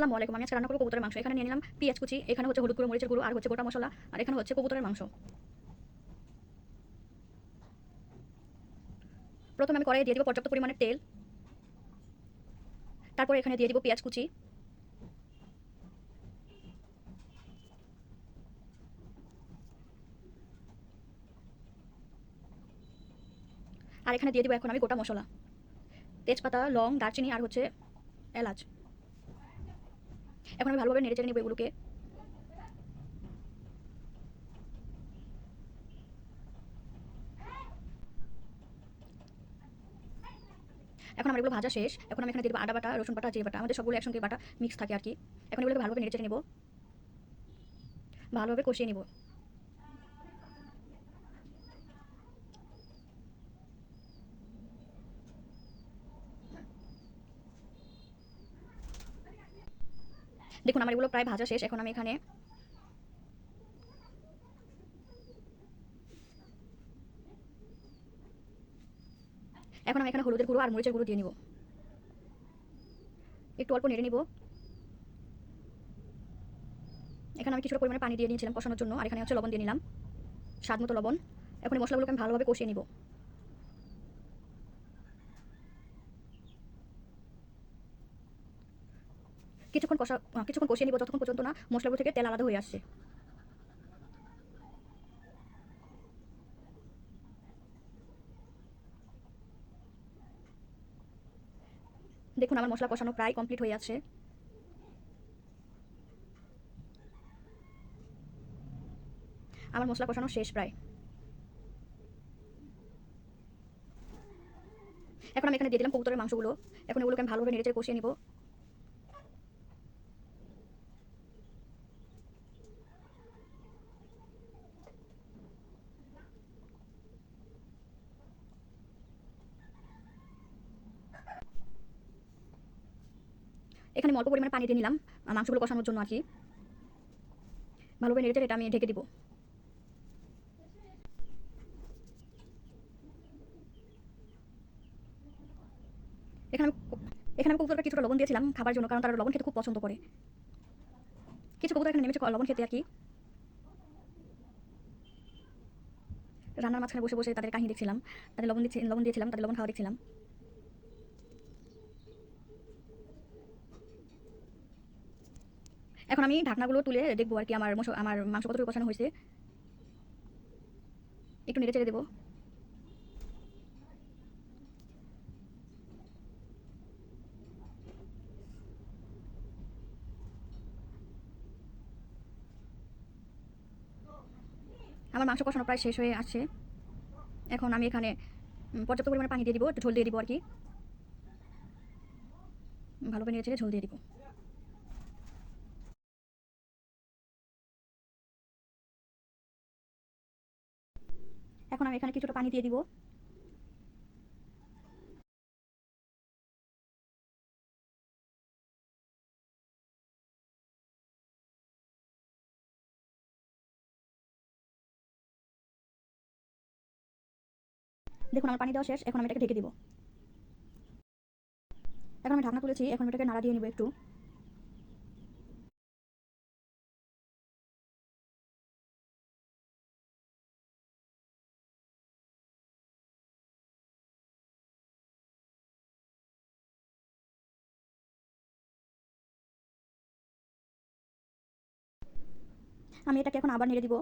আসসালামু আলাইকুম। আমি আজকে রান্না করব কবুতরের মাংস। এখানে নিয়ে নিলাম পেঁয়াজ কুচি, এখানে হচ্ছে হলুদ গুঁড়ো, মরিচের গুঁড়ো, আর হচ্ছে গোটা মসলা, আর এখানে হচ্ছে কবুতরের মাংস। প্রথমে আমি কড়াইয়ে দিয়ে দিব পর্যাপ্ত পরিমাণের তেল। তারপর এখানে দিয়ে দিব পেঁয়াজ কুচি, আর এখানে দিয়ে দিব এখন আমি গোটা মসলা, তেজপাতা, লং, দারচিনি আর হচ্ছে এলাচ। এখন আমি ভালোভাবে নেড়ে চেড়ে নেব এগুলোকে। এখন আমার এগুলো ভাজা শেষ। এখন আমি এখানে দিয়ে দেবো আদা বাটা, রসুন বাটা, জিরে বাটা। আমাদের সবগুলো একসঙ্গে বাটা মিক্স থাকে আর কি। এখন এগুলোকে ভালোভাবে নেড়ে চেড়ে নেব, ভালোভাবে কষিয়ে নেব। দেখুন আমার এগুলো প্রায় ভাজা শেষ। এখন আমি এখানে হলুদের গুঁড়ো আর মরিচের গুঁড়ো দিয়ে নিব। একটু অল্প নেড়ে নিব। এখানে আমি কিছুটা পরিমাণে পানি দিয়ে নিয়েছিলাম কষানোর জন্য, আর এখানে হচ্ছে লবণ দিয়ে নিলাম, স্বাদ মতো লবণ। এখন এই মশলাগুলোকে আমি ভালোভাবে কষিয়ে নিব। কিছুক্ষণ কষিয়ে নিব যতক্ষণ পর্যন্ত না মশলাগুলো থেকে তেল আলাদা হয়ে আসছে। দেখুন আমার মশলা কষানো প্রায় কমপ্লিট হয়ে আছে। আমার মশলা কষানো শেষ প্রায়। এখন আমি এখানে দিয়ে দিলাম কবুতরের মাংসগুলো। এখন এগুলোকে আমি ভালোভাবে নেড়েচেড়ে কষিয়ে নিব। এখানে আমি অল্প পরিমাণে পানি দিয়ে নিলাম মাংসগুলো কষানোর জন্য আর কি। ভালোভাবে নেড়েচেড়ে এটা আমি ঢেকে দিব। এখানে আমি এখানে আমি কবুতরকে কিছুটা লবণ দিয়েছিলাম খাবার জন্য, কারণ তারা লবণ খেতে খুব পছন্দ করে। কিছু কবুতর এখানে নেমেছে লবণ খেতে আর কি। রান্নার মাঝখানে বসে বসে তাদের কাহিনী দেখছিলাম, তাদের লবণ দিয়েছিলাম, তাদের লবণ খাওয়া দেখছিলাম। এখন আমি ঢাকনাগুলো তুলে দেখবো আর কি আমার মাংস কতটুকু কষানো হয়েছে। একটু নেড়ে চেড়ে দেবো। আমার মাংস কষানো প্রায় শেষ হয়ে আসছে। এখন আমি এখানে পর্যাপ্ত পরিমাণে পানি দিয়ে দিব, একটু ঝোল দিয়ে দিব আর কি। ভালোভাবে নেড়ে চেড়ে ঝোল দিয়ে দিব। এখন আমি এখানে কিছুটা পানি দিয়ে দিব। দেখুন আমার পানি দেওয়া শেষ। এখন আমি এটাকে ঢেকে দিব। এখন আমি ঢাকনা তুলেছি, এখন এটাকে নাড়া দিয়ে নিব একটু। আমি এটাকে এখন আবার নেড়ে দিব।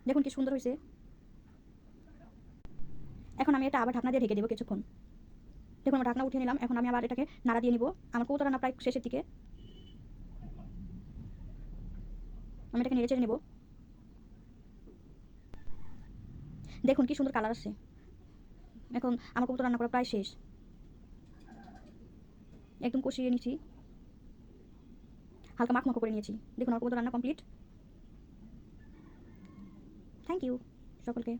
দেখুন কি সুন্দর হয়েছে। এখন আমি এটা আবার ঢাকনা দিয়ে ঢেকে দেবো কিছুক্ষণ। দেখুন আমার ঢাকনা উঠিয়ে নিলাম। এখন আমি আবার এটাকে নাড়া দিয়ে নিব। আমার কৌতো রান্না প্রায় শেষের দিকে। আমি এটাকে নেড়ে চেড়ে নেব। দেখুন কি সুন্দর কালার আসছে। এখন আমার কৌতো রান্না করা প্রায় শেষ। একদম কষিয়ে নিয়েছি, হালকা মাখো করে নিয়েছি। দেখুন আমার কৌতো রান্না কমপ্লিট। থ্যাংক ইউ সকলকে।